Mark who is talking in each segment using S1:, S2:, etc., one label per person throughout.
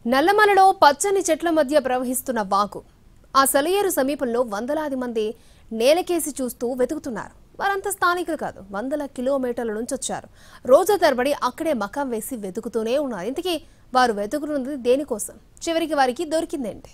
S1: నల్లమలలో పచ్చని చెట్ల మధ్య ప్రవహిస్తున్న వాగు. ఆ సెలయేరు సమీపంలో వందలాది మంది నేలకేసి చూస్తూ వెతుకుతున్నారు. వారంతా స్థానికులు కాదు, వందల కిలోమీటర్ల నుంచి వచ్చారు. రోజు తరబడి అక్కడే మకాం వేసి వెతుకుతూనే ఉన్నారు. ఇంతకీ వారు వెతుకుతున్నది దేనికోసం? చివరికి వారికి దొరికిందేంటి?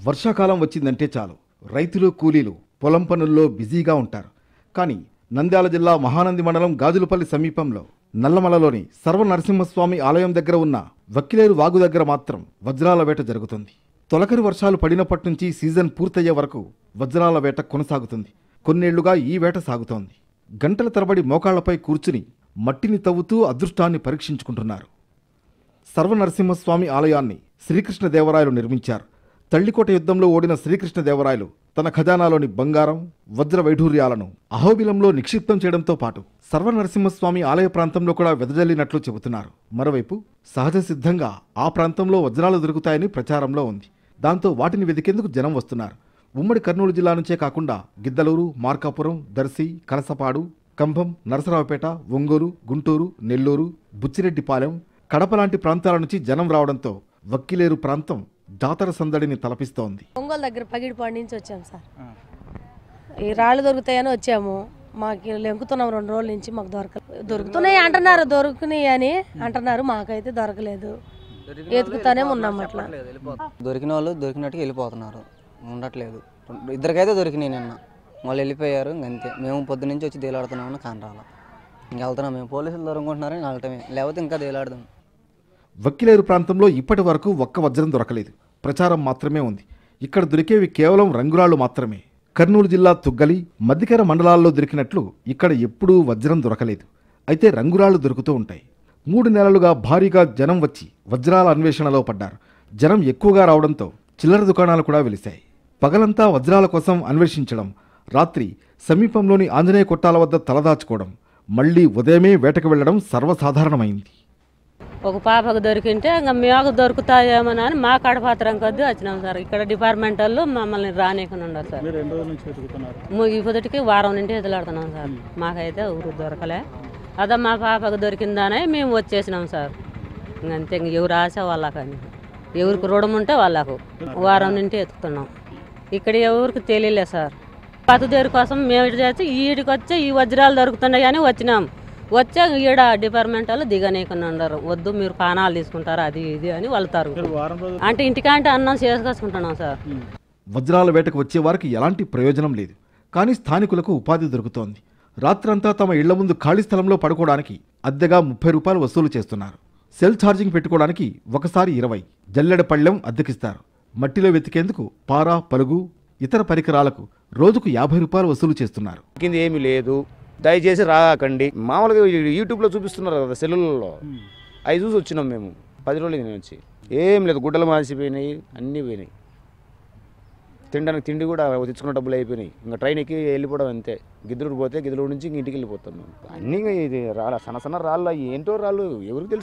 S2: వర్షాకాలం వచ్చిందంటే చాలు రైతులు కూలీలు పొలం పనుల్లో బిజీగా ఉంటారు. కానీ నంద్యాల జిల్లా మహానంది మండలం గాజులపల్లి సమీపంలో నల్లమలలోని సర్వనరసింహస్వామి ఆలయం దగ్గర ఉన్న వక్కిలేరు వాగు దగ్గర మాత్రం వజ్రాల వేట జరుగుతుంది. తొలకరి వర్షాలు పడినప్పటి నుంచి సీజన్ పూర్తయ్యే వరకు వజ్రాల వేట కొనసాగుతుంది. కొన్నేళ్లుగా ఈ వేట సాగుతోంది. గంటల తరబడి మోకాళ్లపై కూర్చుని మట్టిని తవ్వుతూ అదృష్టాన్ని పరీక్షించుకుంటున్నారు. సర్వనరసింహస్వామి ఆలయాన్ని శ్రీకృష్ణదేవరాయలు నిర్మించారు. తల్లికోట యుద్ధంలో ఓడిన శ్రీకృష్ణదేవరాయలు తన ఖజానాలోని బంగారం, వజ్ర వైఢూర్యాలను అహోబిలంలో నిక్షిప్తం చేయడంతో పాటు సర్వనరసింహస్వామి ఆలయ ప్రాంతంలో కూడా వెదజల్లినట్లు చెబుతున్నారు. మరోవైపు సహజ సిద్ధంగా ఆ ప్రాంతంలో వజ్రాలు దొరుకుతాయని ప్రచారంలో ఉంది. దాంతో వాటిని వెతికేందుకు జనం వస్తున్నారు. ఉమ్మడి కర్నూలు జిల్లా నుంచే కాకుండా గిద్దలూరు, మార్కాపురం, దర్శి, కలసపాడు, కంభం, నరసరావుపేట, ఒంగోలు, గుంటూరు, నెల్లూరు, బుచ్చిరెడ్డిపాలెం, కడప లాంటి ప్రాంతాల నుంచి జనం రావడంతో వక్కిలేరు ప్రాంతం జాతర సందడిని తలపిస్తోంది.
S3: ఒంగోలు దగ్గర పగిడిపాడు నుంచి వచ్చాం సార్. ఈ రాళ్ళు దొరుకుతాయని వచ్చాము. మాకు లెంకుతున్నాం 2 రోజుల నుంచి. మాకు దొరుకుతున్నాయి అంటున్నారు, దొరుకుతున్నాయి అని అంటున్నారు. మాకైతే దొరకలేదు. ఎతుకుతానే ఉన్నాం. అట్లా
S4: దొరికిన వాళ్ళు దొరికినట్టుగా వెళ్ళిపోతున్నారు, ఉండట్లేదు. ఇద్దరికైతే దొరికినాయి నిన్న, వాళ్ళు వెళ్ళిపోయారు. ఇంకంతే. మేము పొద్దు నుంచి వచ్చి దేలాడుతున్నామని కానరాల వెళ్తున్నాం. మేము పోలీసులు దొరుకుంటున్నారని వెళ్ళటమే, లేకపోతే ఇంకా దేలాడదాం.
S2: వక్కిలేరు ప్రాంతంలో ఇప్పటి వరకు ఒక్క వజ్రం దొరకలేదు. ప్రచారం మాత్రమే ఉంది. ఇక్కడ దొరికేవి కేవలం రంగురాళ్లు మాత్రమే. కర్నూలు జిల్లా తుగ్గలి, మద్దికెర మండలాల్లో దొరికినట్లు ఇక్కడ ఎప్పుడూ వజ్రం దొరకలేదు. అయితే రంగురాళ్లు దొరుకుతూ ఉంటాయి. 3 నెలలుగా భారీగా జనం వచ్చి వజ్రాల అన్వేషణలో పడ్డారు. జనం ఎక్కువగా రావడంతో చిల్లర దుకాణాలు కూడా వెలిశాయి. పగలంతా వజ్రాల కోసం అన్వేషించడం, రాత్రి సమీపంలోని ఆంజనేయ కొట్టాల వద్ద తలదాచుకోవడం, మళ్లీ ఉదయమే వేటకు వెళ్లడం సర్వసాధారణమైంది.
S5: ఒక పాపకు దొరికింటే ఇంకా మేము దొరుకుతాయేమోనని మా కడపాత్రం కొద్దీ వచ్చినాం సార్. ఇక్కడ డిపార్ట్మెంట్ వాళ్ళు మమ్మల్ని రానికుండా ఉన్నారు సార్. ఈ పొద్దుటికి వారం నుండి ఎదులాడుతున్నాం సార్. మాకైతే ఊరు దొరకలే. అదే మా పాపకు దొరికిందనే మేము వచ్చేసినాం సార్. ఇంకంతే. ఎవరు ఆశ వాళ్ళకని, ఎవరికి రుణం ఉంటే వాళ్ళకు వారం నుండి ఎత్తుకుతున్నాం. ఇక్కడ ఎవరికి తెలియలే సార్. పతుదేరు కోసం మేము ఇటు చేసి ఈడికి వచ్చి ఈ వజ్రాలు దొరుకుతున్నాయి అని వచ్చినాం. వచ్చే ఈడ డిపార్ట్మెంట్ వాళ్ళు దిగనీకుండా ఉండరు. వద్దు, మీరు పానాలు తీసుకుంటారు, అది ఇది అని వెళ్తారు. అంటే ఇంటికంటే అన్నం చేసుకొచ్చుకుంటున్నాం సార్.
S2: వజ్రాల వేటకు వచ్చే వారికి ఎలాంటి ప్రయోజనం లేదు. కానీ స్థానికులకు ఉపాధి దొరుకుతోంది. రాత్రంతా తమ ఇళ్ల ముందు ఖాళీ స్థలంలో పడుకోవడానికి అద్దెగా 30 రూపాయలు వసూలు చేస్తున్నారు. సెల్ ఛార్జింగ్ పెట్టుకోవడానికి ఒకసారి 20, జల్లెడ పళ్ళెం అద్దెకిస్తారు. మట్టిలో వెతికేందుకు పార, పలుగు, ఇతర పరికరాలకు రోజుకు 50 రూపాయలు వసూలు చేస్తున్నారు.
S6: ఏమీ లేదు, దయచేసి రాకండి. మామూలుగా యూట్యూబ్లో చూపిస్తున్నారు కదా, సెల్లులలో, అవి చూసి వచ్చినాం మేము. 10 రోజులు నేను వచ్చి ఏం లేదు. గుడ్డలు మాసిపోయినాయి, అన్నీ పోయినాయి. తినడానికి తిండి కూడా తెచ్చుకున్న డబ్బులు అయిపోయినాయి. ఇంకా ట్రైన్ ఎక్కి వెళ్ళిపోవడం అంతే. గిద్దలూరు పోతే గిద్దలూరు నుంచి ఇంటికి వెళ్ళిపోతాం మేము. అన్నీ ఇది రాళ్ళ, సన్న రాళ్ళు, ఏంటో రాళ్ళు, ఎవరికి తెలుసు.